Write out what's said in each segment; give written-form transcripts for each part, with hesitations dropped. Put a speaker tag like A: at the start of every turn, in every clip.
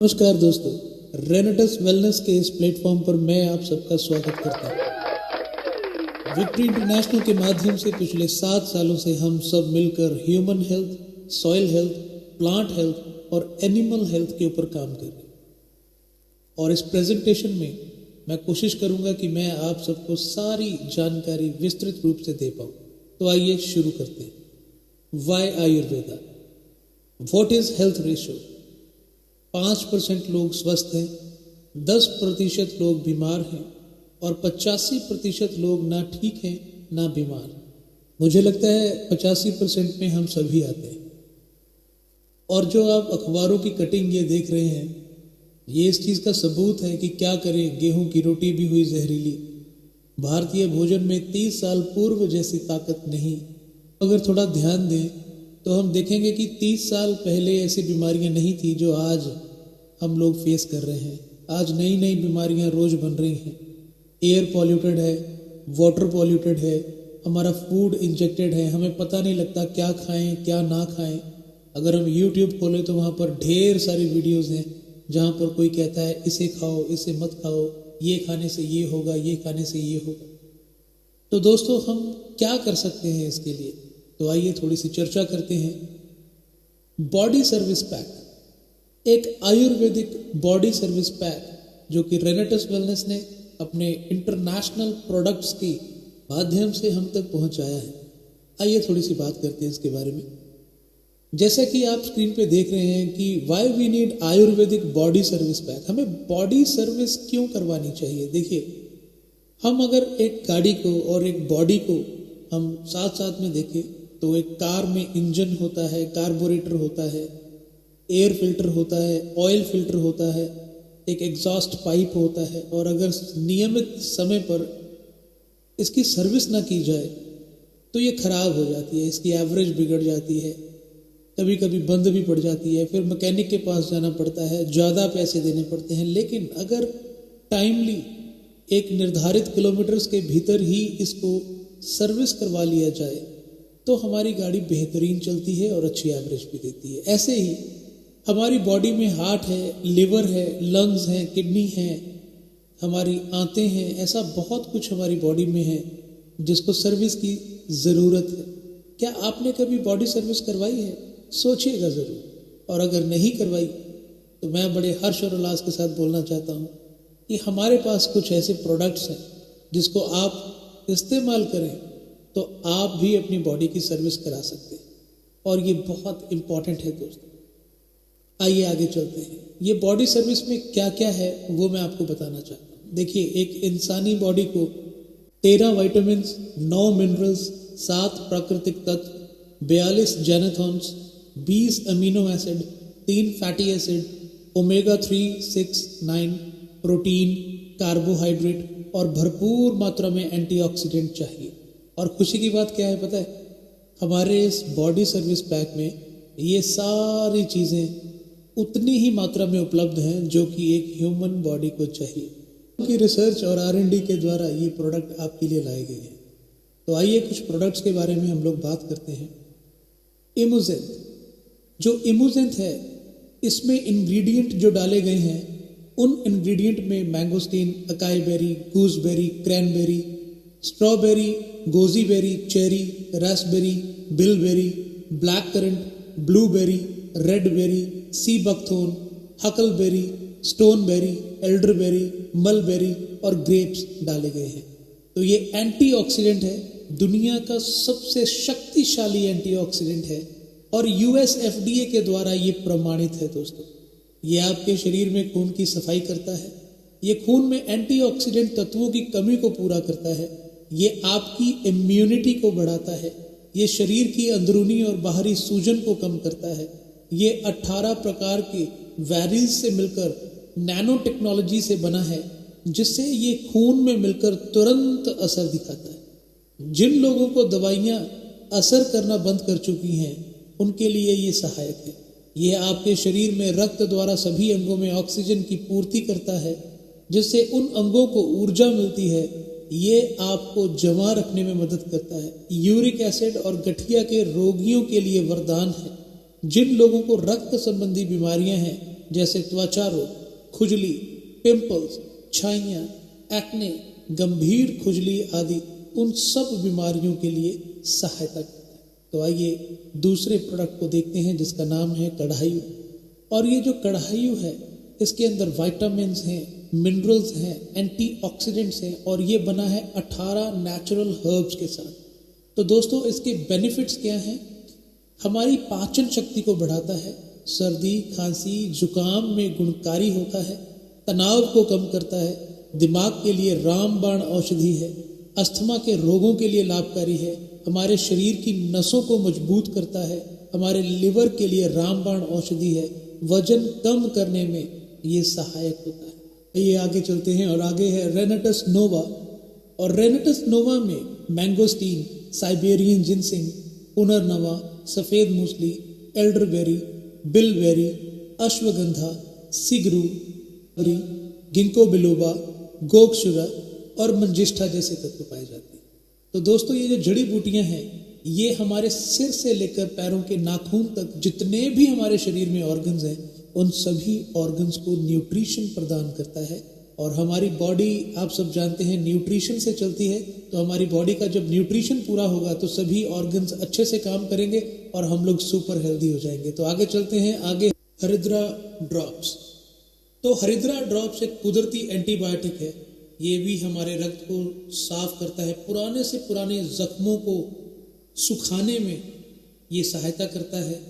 A: नमस्कार दोस्तों, रेनेटस वेलनेस के इस प्लेटफॉर्म पर मैं आप सबका स्वागत करता हूँ। विक्ट्री इंटरनेशनल के माध्यम से पिछले 7 सालों से हम सब मिलकर human health, soil health, plant health और एनिमल हेल्थ के ऊपर काम कर रहे हैं। और इस प्रेजेंटेशन में मैं कोशिश करूंगा कि मैं आप सबको सारी जानकारी विस्तृत रूप से दे पाऊँ। तो आइए शुरू करते हैं। Why Ayurveda? What is health ratio? 5% लोग स्वस्थ हैं, 10% लोग बीमार हैं और 85% लोग ना ठीक हैं ना बीमार। मुझे लगता है 85% में हम सभी आते हैं। और जो आप अखबारों की कटिंग ये देख रहे हैं, ये इस चीज़ का सबूत है कि क्या करें, गेहूं की रोटी भी हुई जहरीली। भारतीय भोजन में 30 साल पूर्व जैसी ताकत नहीं। अगर थोड़ा ध्यान दें तो हम देखेंगे कि 30 साल पहले ऐसी बीमारियां नहीं थी जो आज हम लोग फेस कर रहे हैं। आज नई नई बीमारियां रोज बन रही हैं। एयर पॉल्यूटेड है, वाटर पॉल्यूटेड है, हमारा फूड इंजेक्टेड है, हमें पता नहीं लगता क्या खाएं क्या ना खाएं। अगर हम यूट्यूब खोलें तो वहाँ पर ढेर सारी वीडियोस हैं जहाँ पर कोई कहता है इसे खाओ, इसे मत खाओ, ये खाने से ये होगा, ये खाने से ये होगा। तो दोस्तों, हम क्या कर सकते हैं इसके लिए? तो आइए थोड़ी सी चर्चा करते हैं। बॉडी सर्विस पैक, एक आयुर्वेदिक बॉडी सर्विस पैक जो कि रेनेटस वेलनेस ने अपने इंटरनेशनल प्रोडक्ट्स के माध्यम से हम तक पहुंचाया है। आइए थोड़ी सी बात करते हैं इसके बारे में। जैसा कि आप स्क्रीन पे देख रहे हैं कि why we need Ayurvedic body service pack. हमें बॉडी सर्विस क्यों करवानी चाहिए? देखिए, हम अगर एक गाड़ी को और एक बॉडी को हम साथ साथ में देखें तो एक कार में इंजन होता है, कार्बोरेटर होता है, एयर फिल्टर होता है, ऑयल फिल्टर होता है, एक एग्जॉस्ट पाइप होता है। और अगर नियमित समय पर इसकी सर्विस ना की जाए तो ये खराब हो जाती है, इसकी एवरेज बिगड़ जाती है, कभी कभी बंद भी पड़ जाती है, फिर मैकेनिक के पास जाना पड़ता है, ज़्यादा पैसे देने पड़ते हैं। लेकिन अगर टाइमली एक निर्धारित किलोमीटर्स के भीतर ही इसको सर्विस करवा लिया जाए तो हमारी गाड़ी बेहतरीन चलती है और अच्छी एवरेज भी देती है। ऐसे ही हमारी बॉडी में हार्ट है, लिवर है, लंग्स हैं, किडनी है, हमारी आंतें हैं, ऐसा बहुत कुछ हमारी बॉडी में है जिसको सर्विस की ज़रूरत है। क्या आपने कभी बॉडी सर्विस करवाई है? सोचिएगा ज़रूर। और अगर नहीं करवाई तो मैं बड़े हर्ष और उल्लास के साथ बोलना चाहता हूँ कि हमारे पास कुछ ऐसे प्रोडक्ट्स हैं जिसको आप इस्तेमाल करें तो आप भी अपनी बॉडी की सर्विस करा सकते हैं। और ये बहुत इम्पॉर्टेंट है दोस्तों। आइए आगे चलते हैं। ये बॉडी सर्विस में क्या क्या है वो मैं आपको बताना चाहता हूँ। देखिए, एक इंसानी बॉडी को 13 विटामिन, 9 मिनरल्स, 7 प्राकृतिक तत्व, 42 जेनेथॉन्स, 20 amino acid, 3 fatty acid, omega 3, 6, 9 protein, carbohydrate और भरपूर मात्रा में एंटीऑक्सीडेंट चाहिए। और खुशी की बात क्या है पता है? हमारे इस बॉडी सर्विस पैक में ये सारी चीज़ें उतनी ही मात्रा में उपलब्ध हैं जो कि एक ह्यूमन बॉडी को चाहिए। क्योंकि रिसर्च और R&D के द्वारा ये प्रोडक्ट आपके लिए लाए गए हैं। तो आइए कुछ प्रोडक्ट्स के बारे में हम लोग बात करते हैं। इमोजेंथ, जो इमोजेंथ है, इसमें इंग्रेडिएंट जो डाले गए हैं उन इंग्रेडिएंट में mangosteen, acai berry, gooseberry, cranberry, strawberry, goji berry, cherry, raspberry, bilberry, black currant, blueberry, redberry, sea buckthorn, huckleberry, stoneberry, elderberry, mulberry और ग्रेप्स डाले गए हैं। तो ये एंटीऑक्सीडेंट है, दुनिया का सबसे शक्तिशाली एंटीऑक्सीडेंट है और US FDA के द्वारा ये प्रमाणित है दोस्तों। ये आपके शरीर में खून की सफाई करता है, ये खून में एंटीऑक्सीडेंट तत्वों की कमी को पूरा करता है, ये आपकी इम्यूनिटी को बढ़ाता है, ये शरीर की अंदरूनी और बाहरी सूजन को कम करता है, ये 18 प्रकार के वेरिल्स से मिलकर नैनो टेक्नोलॉजी से बना है जिससे ये खून में मिलकर तुरंत असर दिखाता है। जिन लोगों को दवाइयाँ असर करना बंद कर चुकी हैं उनके लिए ये सहायक है। ये आपके शरीर में रक्त द्वारा सभी अंगों में ऑक्सीजन की पूर्ति करता है जिससे उन अंगों को ऊर्जा मिलती है। ये आपको जमा रखने में मदद करता है। यूरिक एसिड और गठिया के रोगियों के लिए वरदान है। जिन लोगों को रक्त संबंधी बीमारियां हैं जैसे त्वचा रोग, खुजली, पिंपल्स, छाइयाँ, एक्ने, गंभीर खुजली आदि उन सब बीमारियों के लिए सहायता करता है। तो आइए दूसरे प्रोडक्ट को देखते हैं जिसका नाम है कढ़ायु। और ये जो कढ़ायु है इसके अंदर विटामिन्स हैं, मिनरल्स हैं, एंटीऑक्सीडेंट्स हैं और ये बना है 18 नेचुरल हर्ब्स के साथ। तो दोस्तों इसके बेनिफिट्स क्या हैं? हमारी पाचन शक्ति को बढ़ाता है, सर्दी, खांसी, जुकाम में गुणकारी होता है, तनाव को कम करता है, दिमाग के लिए रामबाण औषधि है, अस्थमा के रोगों के लिए लाभकारी है, हमारे शरीर की नसों को मजबूत करता है, हमारे लिवर के लिए रामबाण औषधि है, वजन कम करने में ये सहायक होता है। ये आगे चलते हैं और आगे है रेनेटस नोवा। और रेनेटस नोवा में मैंगोस्टीन, साइबेरियन जिनसिंग, पुनर्नवा, सफ़ेद मूसली, एल्डरबेरी, बिलबेरी, अश्वगंधा, सिगरू, गिंको बिलोबा, गोक्षुरा और मंजिष्ठा जैसे तत्व पाए जाते हैं। तो दोस्तों ये जो जड़ी बूटियां हैं ये हमारे सिर से लेकर पैरों के नाखून तक जितने भी हमारे शरीर में ऑर्गन्स हैं उन सभी ऑर्गन्स को न्यूट्रिशन प्रदान करता है। और हमारी बॉडी आप सब जानते हैं न्यूट्रिशन से चलती है, तो हमारी बॉडी का जब न्यूट्रिशन पूरा होगा तो सभी ऑर्गन्स अच्छे से काम करेंगे और हम लोग सुपर हेल्दी हो जाएंगे। तो आगे चलते हैं, आगे हरिद्रा ड्रॉप्स। तो हरिद्रा ड्रॉप्स एक कुदरती एंटीबायोटिक है। ये भी हमारे रक्त को साफ करता है, पुराने से पुराने जख्मों को सुखाने में ये सहायता करता है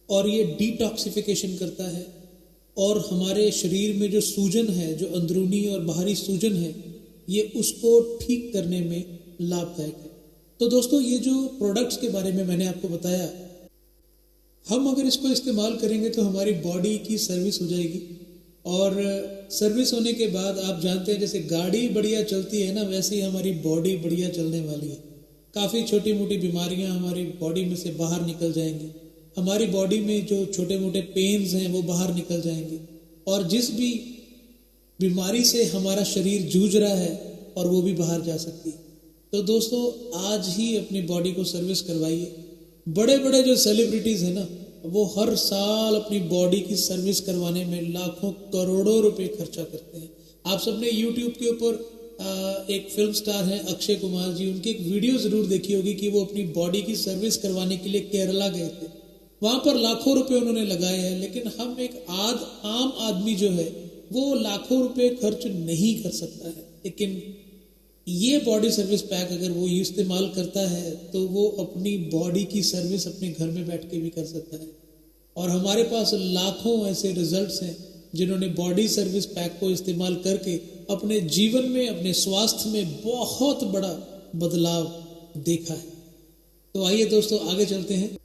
A: और ये डिटॉक्सिफिकेशन करता है और हमारे शरीर में जो सूजन है, जो अंदरूनी और बाहरी सूजन है, ये उसको ठीक करने में लाभदायक है। तो दोस्तों ये जो प्रोडक्ट्स के बारे में मैंने आपको बताया, हम अगर इसको इस्तेमाल करेंगे तो हमारी बॉडी की सर्विस हो जाएगी। और सर्विस होने के बाद आप जानते हैं जैसे गाड़ी बढ़िया चलती है ना, वैसे ही हमारी बॉडी बढ़िया चलने वाली है। काफ़ी छोटी मोटी बीमारियां हमारी बॉडी में से बाहर निकल जाएंगी, हमारी बॉडी में जो छोटे मोटे पेन्स हैं वो बाहर निकल जाएंगे और जिस भी बीमारी से हमारा शरीर जूझ रहा है और वो भी बाहर जा सकती है। तो दोस्तों आज ही अपनी बॉडी को सर्विस करवाइए। बड़े बड़े जो सेलिब्रिटीज़ हैं ना, वो हर साल अपनी बॉडी की सर्विस करवाने में लाखों करोड़ों रुपए खर्चा करते हैं। आप सबने यूट्यूब के ऊपर एक फिल्म स्टार हैं अक्षय कुमार जी, उनकी एक वीडियो ज़रूर देखी होगी कि वो अपनी बॉडी की सर्विस करवाने के लिए केरला गए थे। वहाँ पर लाखों रुपए उन्होंने लगाए हैं, लेकिन हम एक आम आदमी जो है वो लाखों रुपए खर्च नहीं कर सकता है। लेकिन ये बॉडी सर्विस पैक अगर वो इस्तेमाल करता है तो वो अपनी बॉडी की सर्विस अपने घर में बैठ के भी कर सकता है। और हमारे पास लाखों ऐसे रिजल्ट्स हैं जिन्होंने बॉडी सर्विस पैक को इस्तेमाल करके अपने जीवन में, अपने स्वास्थ्य में बहुत बड़ा बदलाव देखा है। तो आइए दोस्तों आगे चलते हैं।